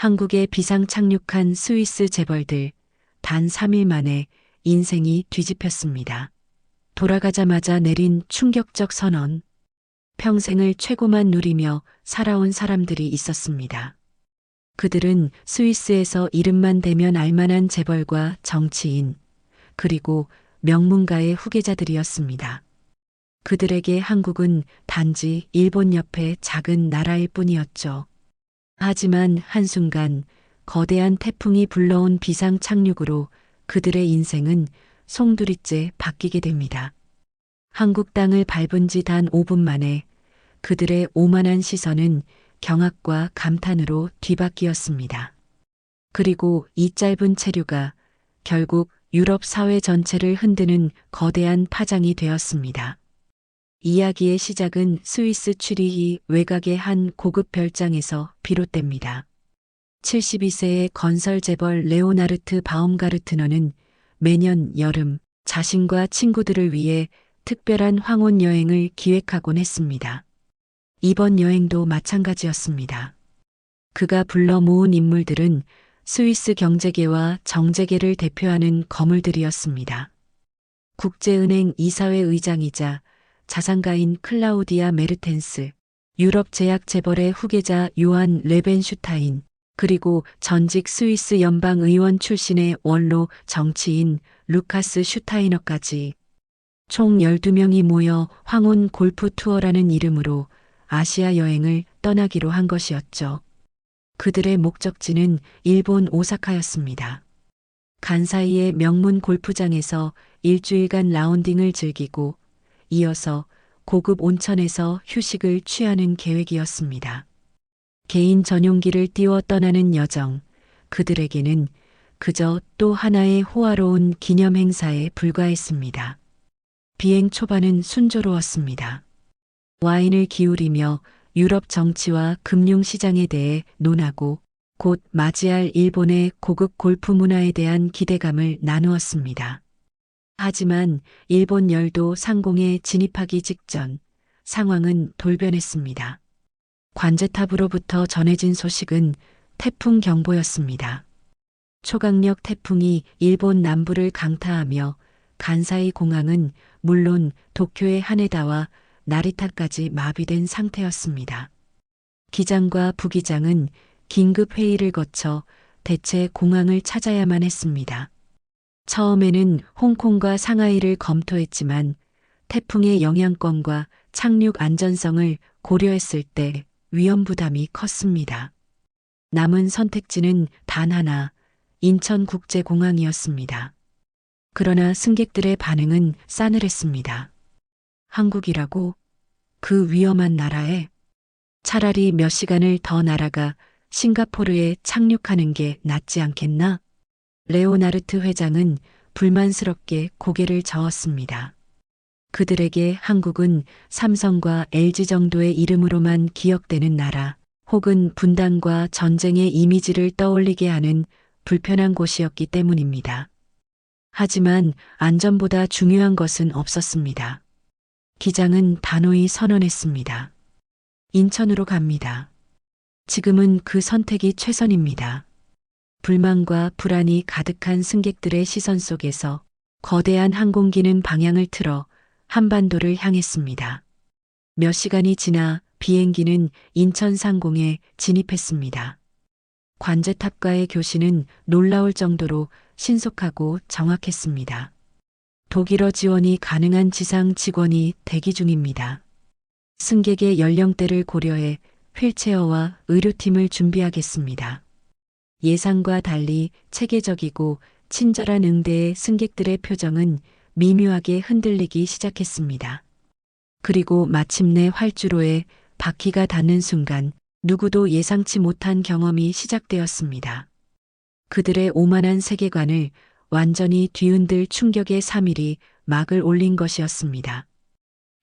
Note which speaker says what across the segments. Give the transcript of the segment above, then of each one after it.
Speaker 1: 한국에 비상 착륙한 스위스 재벌들 단 3일 만에 인생이 뒤집혔습니다. 돌아가자마자 내린 충격적 선언. 평생을 최고만 누리며 살아온 사람들이 있었습니다. 그들은 스위스에서 이름만 대면 알만한 재벌과 정치인, 그리고 명문가의 후계자들이었습니다. 그들에게 한국은 단지 일본 옆의 작은 나라일 뿐이었죠. 하지만 한순간 거대한 태풍이 불러온 비상 착륙으로 그들의 인생은 송두리째 바뀌게 됩니다. 한국 땅을 밟은 지 단 5분 만에 그들의 오만한 시선은 경악과 감탄으로 뒤바뀌었습니다. 그리고 이 짧은 체류가 결국 유럽 사회 전체를 흔드는 거대한 파장이 되었습니다. 이야기의 시작은 스위스 취리히 외곽의 한 고급 별장에서 비롯됩니다. 72세의 건설 재벌 레오나르트 바움가르트너는 매년 여름 자신과 친구들을 위해 특별한 황혼 여행을 기획하곤 했습니다. 이번 여행도 마찬가지였습니다. 그가 불러 모은 인물들은 스위스 경제계와 정재계를 대표하는 거물들이었습니다. 국제은행 이사회 의장이자 자산가인 클라우디아 메르텐스, 유럽 제약 재벌의 후계자 요한 레벤슈타인, 그리고 전직 스위스 연방의원 출신의 원로 정치인 루카스 슈타이너까지 총 12명이 모여 황혼 골프 투어라는 이름으로 아시아 여행을 떠나기로 한 것이었죠. 그들의 목적지는 일본 오사카였습니다. 간사이의 명문 골프장에서 일주일간 라운딩을 즐기고 이어서 고급 온천에서 휴식을 취하는 계획이었습니다. 개인 전용기를 띄워 떠나는 여정, 그들에게는 그저 또 하나의 호화로운 기념 행사에 불과했습니다. 비행 초반은 순조로웠습니다. 와인을 기울이며 유럽 정치와 금융시장에 대해 논하고 곧 맞이할 일본의 고급 골프 문화에 대한 기대감을 나누었습니다. 하지만 일본 열도 상공에 진입하기 직전 상황은 돌변했습니다. 관제탑으로부터 전해진 소식은 태풍 경보였습니다. 초강력 태풍이 일본 남부를 강타하며 간사이 공항은 물론 도쿄의 하네다와 나리타까지 마비된 상태였습니다. 기장과 부기장은 긴급 회의를 거쳐 대체 공항을 찾아야만 했습니다. 처음에는 홍콩과 상하이를 검토했지만 태풍의 영향권과 착륙 안전성을 고려했을 때 위험 부담이 컸습니다. 남은 선택지는 단 하나, 인천국제공항이었습니다. 그러나 승객들의 반응은 싸늘했습니다. 한국이라고? 그 위험한 나라에? 차라리 몇 시간을 더 날아가 싱가포르에 착륙하는 게 낫지 않겠나? 레오나르트 회장은 불만스럽게 고개를 저었습니다. 그들에게 한국은 삼성과 LG 정도의 이름으로만 기억되는 나라, 혹은 분단과 전쟁의 이미지를 떠올리게 하는 불편한 곳이었기 때문입니다. 하지만 안전보다 중요한 것은 없었습니다. 기장은 단호히 선언했습니다. 인천으로 갑니다. 지금은 그 선택이 최선입니다. 불만과 불안이 가득한 승객들의 시선 속에서 거대한 항공기는 방향을 틀어 한반도를 향했습니다. 몇 시간이 지나 비행기는 인천 상공에 진입했습니다. 관제탑과의 교신은 놀라울 정도로 신속하고 정확했습니다. 독일어 지원이 가능한 지상 직원이 대기 중입니다. 승객의 연령대를 고려해 휠체어와 의료팀을 준비하겠습니다. 예상과 달리 체계적이고 친절한 응대의 승객들의 표정은 미묘하게 흔들리기 시작했습니다. 그리고 마침내 활주로에 바퀴가 닿는 순간 누구도 예상치 못한 경험이 시작되었습니다. 그들의 오만한 세계관을 완전히 뒤흔들 충격의 3일이 막을 올린 것이었습니다.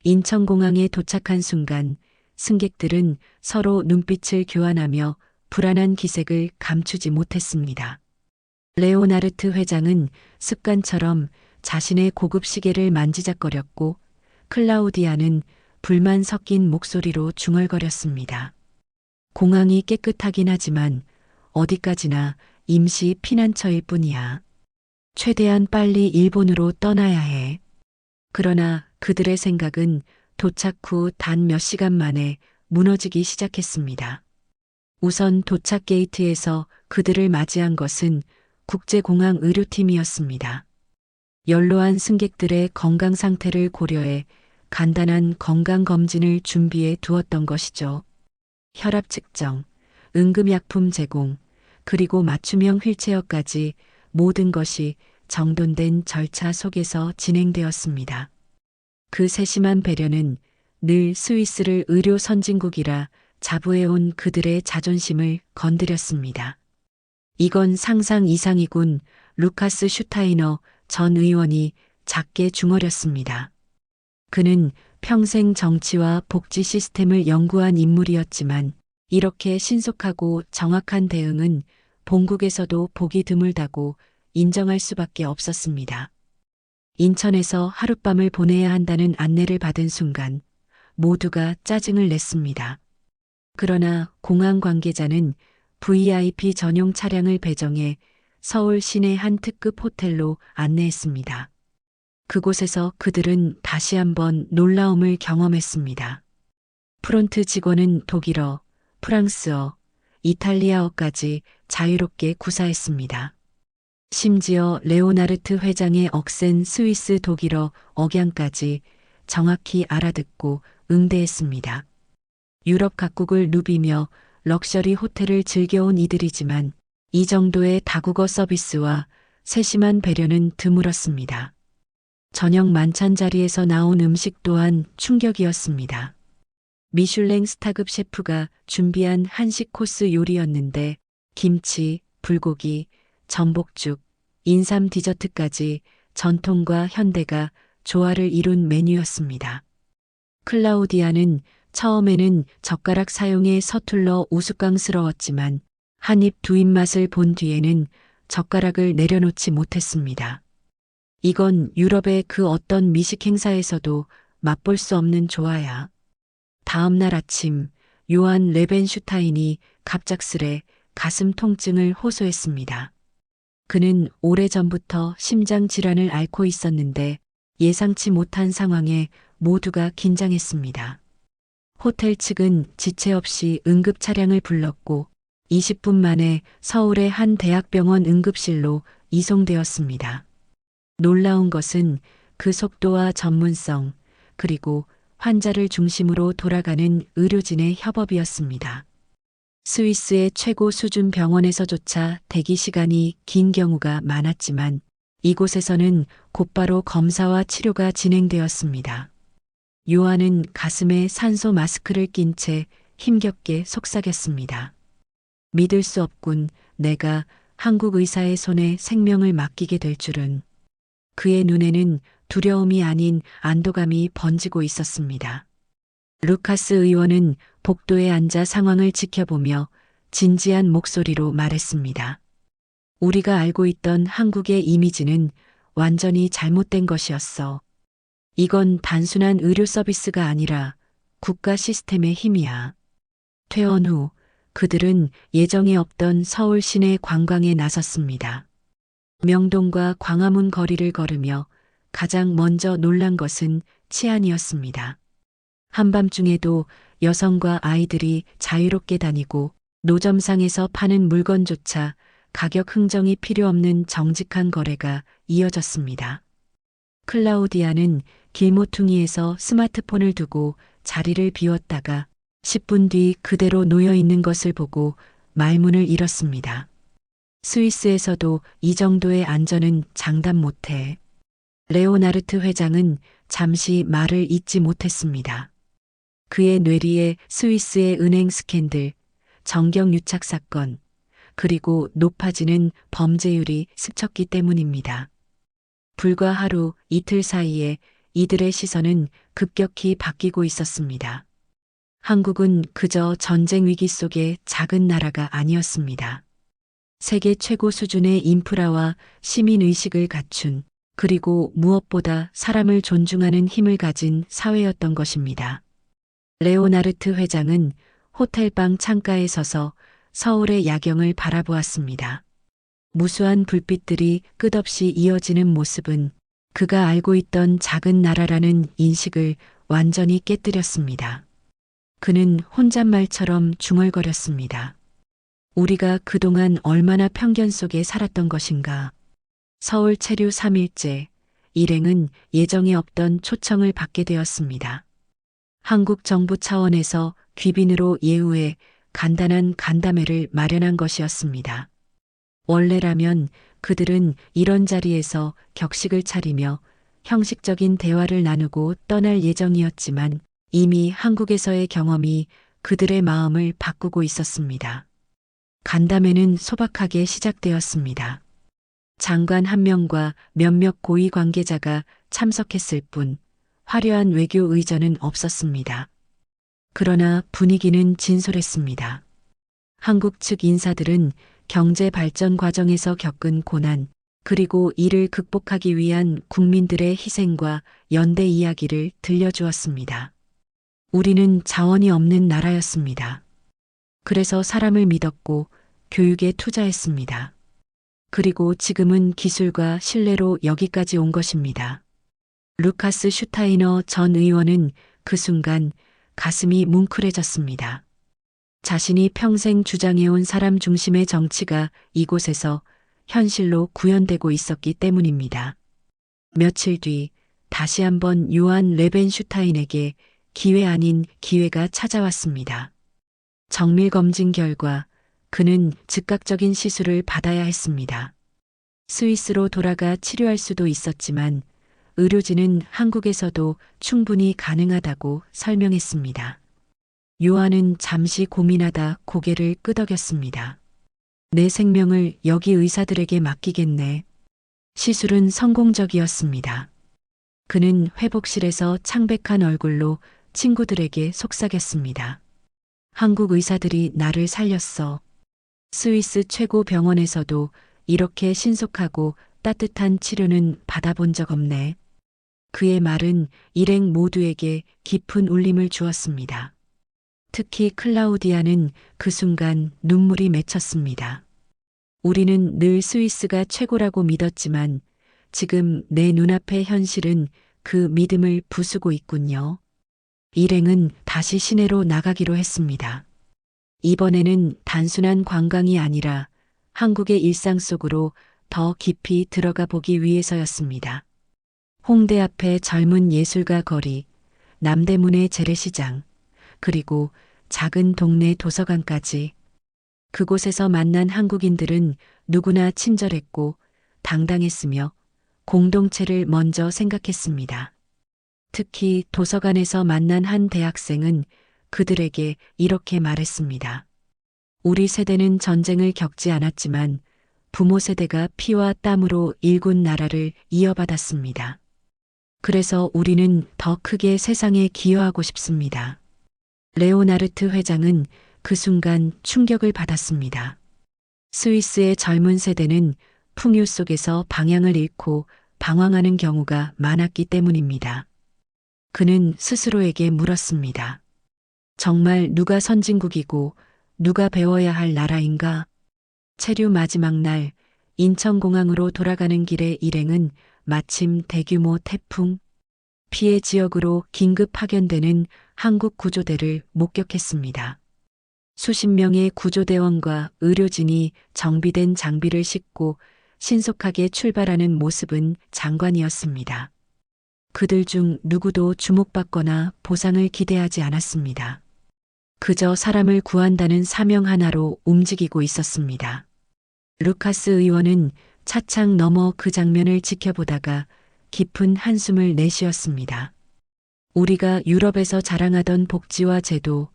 Speaker 1: 인천공항에 도착한 순간 승객들은 서로 눈빛을 교환하며 불안한 기색을 감추지 못했습니다. 레오나르트 회장은 습관처럼 자신의 고급 시계를 만지작거렸고 클라우디아는 불만 섞인 목소리로 중얼거렸습니다. 공항이 깨끗하긴 하지만 어디까지나 임시 피난처일 뿐이야. 최대한 빨리 일본으로 떠나야 해. 그러나 그들의 생각은 도착 후 단 몇 시간 만에 무너지기 시작했습니다. 우선 도착 게이트에서 그들을 맞이한 것은 국제공항 의료팀이었습니다. 연로한 승객들의 건강 상태를 고려해 간단한 건강검진을 준비해 두었던 것이죠. 혈압 측정, 응급약품 제공, 그리고 맞춤형 휠체어까지 모든 것이 정돈된 절차 속에서 진행되었습니다. 그 세심한 배려는 늘 스위스를 의료 선진국이라 자부해온 그들의 자존심을 건드렸습니다. 이건 상상 이상이군. 루카스 슈타이너 전 의원이 작게 중얼였습니다. 그는 평생 정치와 복지 시스템을 연구한 인물이었지만 이렇게 신속하고 정확한 대응은 본국에서도 보기 드물다고 인정할 수밖에 없었습니다. 인천에서 하룻밤을 보내야 한다는 안내를 받은 순간 모두가 짜증을 냈습니다. 그러나 공항 관계자는 VIP 전용 차량을 배정해 서울 시내 한 특급 호텔로 안내했습니다. 그곳에서 그들은 다시 한번 놀라움을 경험했습니다. 프론트 직원은 독일어, 프랑스어, 이탈리아어까지 자유롭게 구사했습니다. 심지어 레오나르트 회장의 억센 스위스 독일어 억양까지 정확히 알아듣고 응대했습니다. 유럽 각국을 누비며 럭셔리 호텔을 즐겨온 이들이지만 이 정도의 다국어 서비스와 세심한 배려는 드물었습니다. 저녁 만찬 자리에서 나온 음식 또한 충격이었습니다. 미슐랭 스타급 셰프가 준비한 한식 코스 요리였는데 김치, 불고기, 전복죽, 인삼 디저트까지 전통과 현대가 조화를 이룬 메뉴였습니다. 클라우디아는 처음에는 젓가락 사용에 서툴러 우스꽝스러웠지만 한 입 두 입 맛을 본 뒤에는 젓가락을 내려놓지 못했습니다. 이건 유럽의 그 어떤 미식 행사에서도 맛볼 수 없는 조화야. 다음 날 아침 요한 레벤슈타인이 갑작스레 가슴 통증을 호소했습니다. 그는 오래전부터 심장 질환을 앓고 있었는데 예상치 못한 상황에 모두가 긴장했습니다. 호텔 측은 지체 없이 응급 차량을 불렀고 20분 만에 서울의 한 대학병원 응급실로 이송되었습니다. 놀라운 것은 그 속도와 전문성, 그리고 환자를 중심으로 돌아가는 의료진의 협업이었습니다. 스위스의 최고 수준 병원에서조차 대기 시간이 긴 경우가 많았지만 이곳에서는 곧바로 검사와 치료가 진행되었습니다. 요한은 가슴에 산소 마스크를 낀 채 힘겹게 속삭였습니다. 믿을 수 없군. 내가 한국 의사의 손에 생명을 맡기게 될 줄은. 그의 눈에는 두려움이 아닌 안도감이 번지고 있었습니다. 루카스 의원은 복도에 앉아 상황을 지켜보며 진지한 목소리로 말했습니다. 우리가 알고 있던 한국의 이미지는 완전히 잘못된 것이었어. 이건 단순한 의료 서비스가 아니라 국가 시스템의 힘이야. 퇴원 후 그들은 예정에 없던 서울 시내 관광에 나섰습니다. 명동과 광화문 거리를 걸으며 가장 먼저 놀란 것은 치안이었습니다. 한밤중에도 여성과 아이들이 자유롭게 다니고 노점상에서 파는 물건조차 가격 흥정이 필요 없는 정직한 거래가 이어졌습니다. 클라우디아는 길모퉁이에서 스마트폰을 두고 자리를 비웠다가 10분 뒤 그대로 놓여 있는 것을 보고 말문을 잃었습니다. 스위스에서도 이 정도의 안전은 장담 못해. 레오나르트 회장은 잠시 말을 잇지 못했습니다. 그의 뇌리에 스위스의 은행 스캔들, 정경 유착 사건, 그리고 높아지는 범죄율이 스쳤기 때문입니다. 불과 하루 이틀 사이에 이들의 시선은 급격히 바뀌고 있었습니다. 한국은 그저 전쟁 위기 속의 작은 나라가 아니었습니다. 세계 최고 수준의 인프라와 시민의식을 갖춘, 그리고 무엇보다 사람을 존중하는 힘을 가진 사회였던 것입니다. 레오나르트 회장은 호텔방 창가에 서서 서울의 야경을 바라보았습니다. 무수한 불빛들이 끝없이 이어지는 모습은 그가 알고 있던 작은 나라라는 인식을 완전히 깨뜨렸습니다. 그는 혼잣말처럼 중얼거렸습니다. 우리가 그동안 얼마나 편견 속에 살았던 것인가. 서울 체류 3일째, 일행은 예정에 없던 초청을 받게 되었습니다. 한국 정부 차원에서 귀빈으로 예우해 간단한 간담회를 마련한 것이었습니다. 원래라면 그들은 이런 자리에서 격식을 차리며 형식적인 대화를 나누고 떠날 예정이었지만 이미 한국에서의 경험이 그들의 마음을 바꾸고 있었습니다. 간담회는 소박하게 시작되었습니다. 장관 한 명과 몇몇 고위 관계자가 참석했을 뿐 화려한 외교 의전은 없었습니다. 그러나 분위기는 진솔했습니다. 한국 측 인사들은 경제 발전 과정에서 겪은 고난, 그리고 이를 극복하기 위한 국민들의 희생과 연대 이야기를 들려주었습니다. 우리는 자원이 없는 나라였습니다. 그래서 사람을 믿었고 교육에 투자했습니다. 그리고 지금은 기술과 신뢰로 여기까지 온 것입니다. 루카스 슈타이너 전 의원은 그 순간 가슴이 뭉클해졌습니다. 자신이 평생 주장해온 사람 중심의 정치가 이곳에서 현실로 구현되고 있었기 때문입니다. 며칠 뒤 다시 한번 요한 레벤슈타인에게 기회 아닌 기회가 찾아왔습니다. 정밀 검진 결과 그는 즉각적인 시술을 받아야 했습니다. 스위스로 돌아가 치료할 수도 있었지만 의료진은 한국에서도 충분히 가능하다고 설명했습니다. 요한은 잠시 고민하다 고개를 끄덕였습니다. 내 생명을 여기 의사들에게 맡기겠네. 시술은 성공적이었습니다. 그는 회복실에서 창백한 얼굴로 친구들에게 속삭였습니다. 한국 의사들이 나를 살렸어. 스위스 최고 병원에서도 이렇게 신속하고 따뜻한 치료는 받아본 적 없네. 그의 말은 일행 모두에게 깊은 울림을 주었습니다. 특히 클라우디아는 그 순간 눈물이 맺혔습니다. 우리는 늘 스위스가 최고라고 믿었지만 지금 내 눈앞의 현실은 그 믿음을 부수고 있군요. 일행은 다시 시내로 나가기로 했습니다. 이번에는 단순한 관광이 아니라 한국의 일상 속으로 더 깊이 들어가 보기 위해서였습니다. 홍대 앞의 젊은 예술가 거리, 남대문의 재래시장, 그리고 작은 동네 도서관까지 그곳에서 만난 한국인들은 누구나 친절했고 당당했으며 공동체를 먼저 생각했습니다. 특히 도서관에서 만난 한 대학생은 그들에게 이렇게 말했습니다. 우리 세대는 전쟁을 겪지 않았지만 부모 세대가 피와 땀으로 일군 나라를 이어받았습니다. 그래서 우리는 더 크게 세상에 기여하고 싶습니다. 레오나르트 회장은 그 순간 충격을 받았습니다. 스위스의 젊은 세대는 풍요 속에서 방향을 잃고 방황하는 경우가 많았기 때문입니다. 그는 스스로에게 물었습니다. 정말 누가 선진국이고 누가 배워야 할 나라인가? 체류 마지막 날 인천공항으로 돌아가는 길의 일행은 마침 대규모 태풍 피해 지역으로 긴급 파견되는 한국 구조대를 목격했습니다. 수십 명의 구조대원과 의료진이 정비된 장비를 싣고 신속하게 출발하는 모습은 장관이었습니다. 그들 중 누구도 주목받거나 보상을 기대하지 않았습니다. 그저 사람을 구한다는 사명 하나로 움직이고 있었습니다. 루카스 의원은 차창 너머 그 장면을 지켜보다가 깊은 한숨을 내쉬었습니다. 우리가 유럽에서 자랑하던 복지와 제도,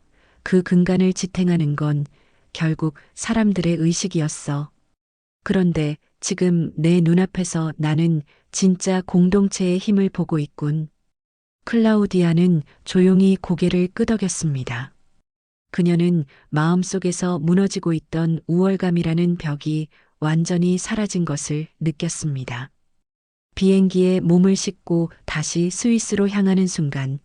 Speaker 1: 그 근간을 지탱하는 건 결국 사람들의 의식이었어. 그런데 지금 내 눈앞에서 나는 진짜 공동체의 힘을 보고 있군. 클라우디아는 조용히 고개를 끄덕였습니다. 그녀는 마음속에서 무너지고 있던 우월감이라는 벽이 완전히 사라진 것을 느꼈습니다. 비행기에 몸을 싣고 다시 스위스로 향하는 순간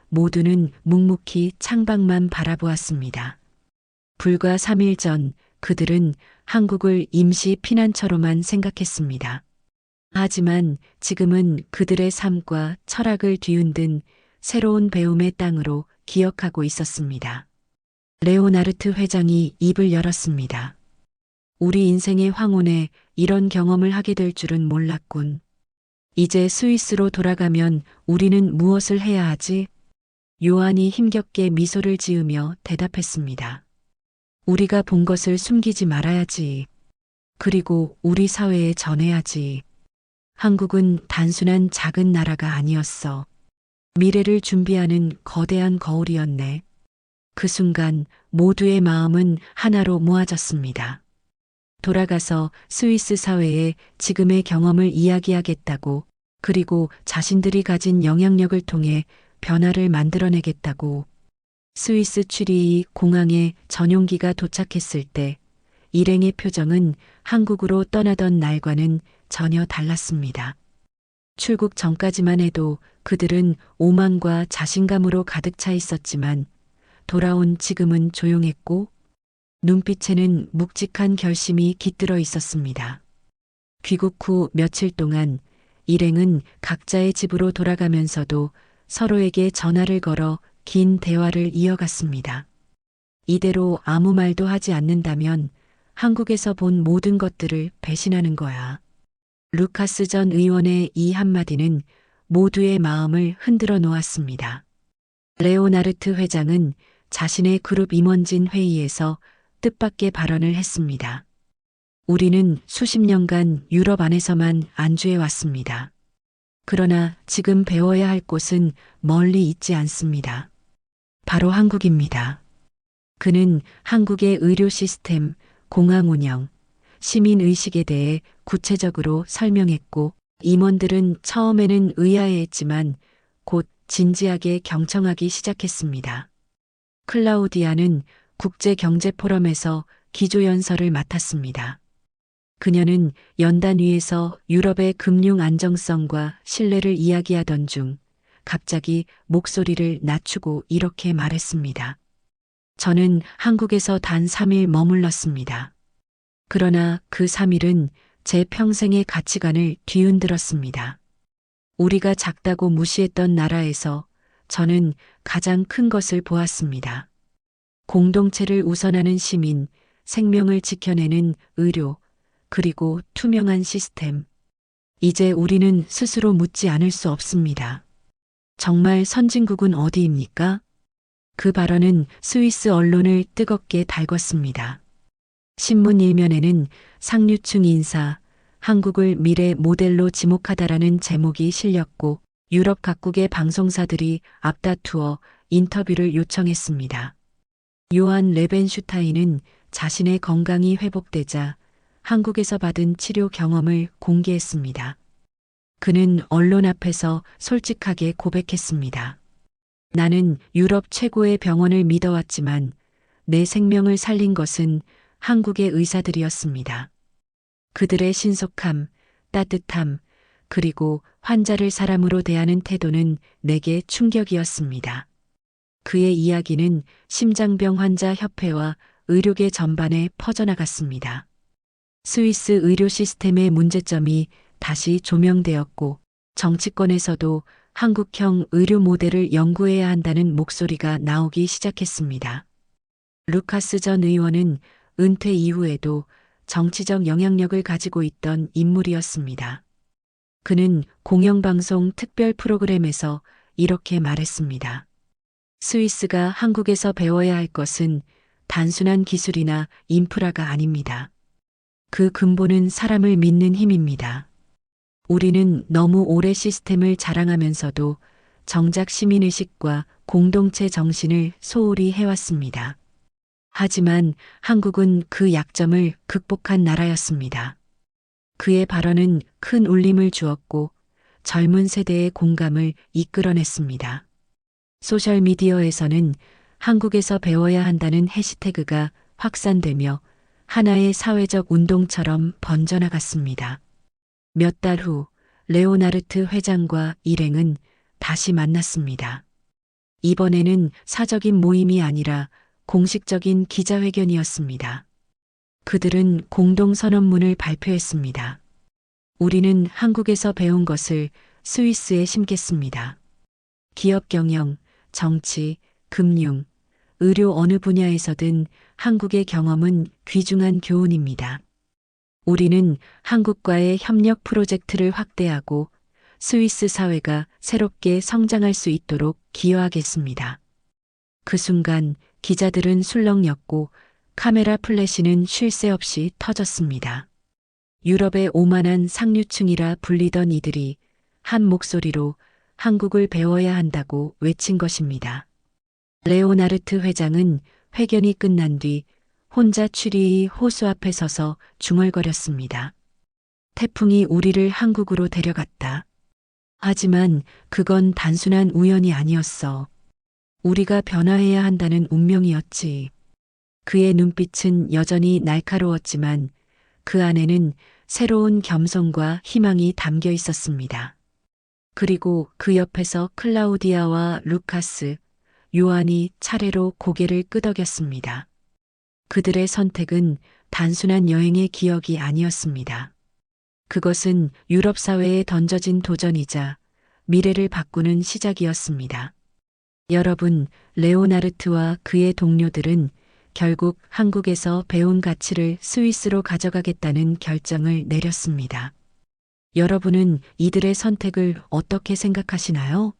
Speaker 1: 모두는 묵묵히 창밖만 바라보았습니다. 불과 3일 전 그들은 한국을 임시 피난처로만 생각했습니다. 하지만 지금은 그들의 삶과 철학을 뒤흔든 새로운 배움의 땅으로 기억하고 있었습니다. 레오나르트 회장이 입을 열었습니다. 우리 인생의 황혼에 이런 경험을 하게 될 줄은 몰랐군. 이제 스위스로 돌아가면 우리는 무엇을 해야 하지? 요한이 힘겹게 미소를 지으며 대답했습니다. 우리가 본 것을 숨기지 말아야지. 그리고 우리 사회에 전해야지. 한국은 단순한 작은 나라가 아니었어. 미래를 준비하는 거대한 거울이었네. 그 순간 모두의 마음은 하나로 모아졌습니다. 돌아가서 스위스 사회에 지금의 경험을 이야기하겠다고, 그리고 자신들이 가진 영향력을 통해 변화를 만들어내겠다고. 스위스 취리히 공항에 전용기가 도착했을 때 일행의 표정은 한국으로 떠나던 날과는 전혀 달랐습니다. 출국 전까지만 해도 그들은 오만과 자신감으로 가득 차 있었지만 돌아온 지금은 조용했고 눈빛에는 묵직한 결심이 깃들어 있었습니다. 귀국 후 며칠 동안 일행은 각자의 집으로 돌아가면서도 서로에게 전화를 걸어 긴 대화를 이어갔습니다. 이대로 아무 말도 하지 않는다면 한국에서 본 모든 것들을 배신하는 거야. 루카스 전 의원의 이 한마디는 모두의 마음을 흔들어 놓았습니다. 레오나르트 회장은 자신의 그룹 임원진 회의에서 뜻밖의 발언을 했습니다. 우리는 수십 년간 유럽 안에서만 안주해 왔습니다. 그러나 지금 배워야 할 곳은 멀리 있지 않습니다. 바로 한국입니다. 그는 한국의 의료 시스템, 공항 운영, 시민 의식에 대해 구체적으로 설명했고 임원들은 처음에는 의아해했지만 곧 진지하게 경청하기 시작했습니다. 클라우디아는 국제경제포럼에서 기조연설을 맡았습니다. 그녀는 연단 위에서 유럽의 금융 안정성과 신뢰를 이야기하던 중 갑자기 목소리를 낮추고 이렇게 말했습니다. 저는 한국에서 단 3일 머물렀습니다. 그러나 그 3일은 제 평생의 가치관을 뒤흔들었습니다. 우리가 작다고 무시했던 나라에서 저는 가장 큰 것을 보았습니다. 공동체를 우선하는 시민, 생명을 지켜내는 의료, 그리고 투명한 시스템. 이제 우리는 스스로 묻지 않을 수 없습니다. 정말 선진국은 어디입니까? 그 발언은 스위스 언론을 뜨겁게 달궜습니다. 신문 일면에는 상류층 인사, 한국을 미래 모델로 지목하다라는 제목이 실렸고 유럽 각국의 방송사들이 앞다투어 인터뷰를 요청했습니다. 요한 레벤슈타인은 자신의 건강이 회복되자 한국에서 받은 치료 경험을 공개했습니다. 그는 언론 앞에서 솔직하게 고백했습니다. 나는 유럽 최고의 병원을 믿어왔지만 내 생명을 살린 것은 한국의 의사들이었습니다. 그들의 신속함, 따뜻함, 그리고 환자를 사람으로 대하는 태도는 내게 충격이었습니다. 그의 이야기는 심장병 환자 협회와 의료계 전반에 퍼져나갔습니다. 스위스 의료 시스템의 문제점이 다시 조명되었고 정치권에서도 한국형 의료 모델을 연구해야 한다는 목소리가 나오기 시작했습니다. 루카스 전 의원은 은퇴 이후에도 정치적 영향력을 가지고 있던 인물이었습니다. 그는 공영방송 특별 프로그램에서 이렇게 말했습니다. 스위스가 한국에서 배워야 할 것은 단순한 기술이나 인프라가 아닙니다. 그 근본은 사람을 믿는 힘입니다. 우리는 너무 오래 시스템을 자랑하면서도 정작 시민의식과 공동체 정신을 소홀히 해왔습니다. 하지만 한국은 그 약점을 극복한 나라였습니다. 그의 발언은 큰 울림을 주었고 젊은 세대의 공감을 이끌어냈습니다. 소셜미디어에서는 한국에서 배워야 한다는 해시태그가 확산되며 하나의 사회적 운동처럼 번져나갔습니다. 몇 달 후 레오나르트 회장과 일행은 다시 만났습니다. 이번에는 사적인 모임이 아니라 공식적인 기자회견이었습니다. 그들은 공동 선언문을 발표했습니다. 우리는 한국에서 배운 것을 스위스에 심겠습니다. 기업 경영, 정치, 금융, 의료 어느 분야에서든 한국의 경험은 귀중한 교훈입니다. 우리는 한국과의 협력 프로젝트를 확대하고 스위스 사회가 새롭게 성장할 수 있도록 기여하겠습니다. 그 순간 기자들은 술렁였고 카메라 플래시는 쉴 새 없이 터졌습니다. 유럽의 오만한 상류층이라 불리던 이들이 한 목소리로 한국을 배워야 한다고 외친 것입니다. 레오나르트 회장은 회견이 끝난 뒤 혼자 추리의 호수 앞에 서서 중얼거렸습니다. 태풍이 우리를 한국으로 데려갔다. 하지만 그건 단순한 우연이 아니었어. 우리가 변화해야 한다는 운명이었지. 그의 눈빛은 여전히 날카로웠지만 그 안에는 새로운 겸손과 희망이 담겨 있었습니다. 그리고 그 옆에서 클라우디아와 루카스, 요한이 차례로 고개를 끄덕였습니다. 그들의 선택은 단순한 여행의 기억이 아니었습니다. 그것은 유럽 사회에 던져진 도전이자 미래를 바꾸는 시작이었습니다. 여러분, 레오나르트와 그의 동료들은 결국 한국에서 배운 가치를 스위스로 가져가겠다는 결정을 내렸습니다. 여러분은 이들의 선택을 어떻게 생각하시나요?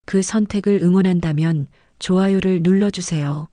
Speaker 1: 그 선택을 응원한다면 좋아요를 눌러주세요.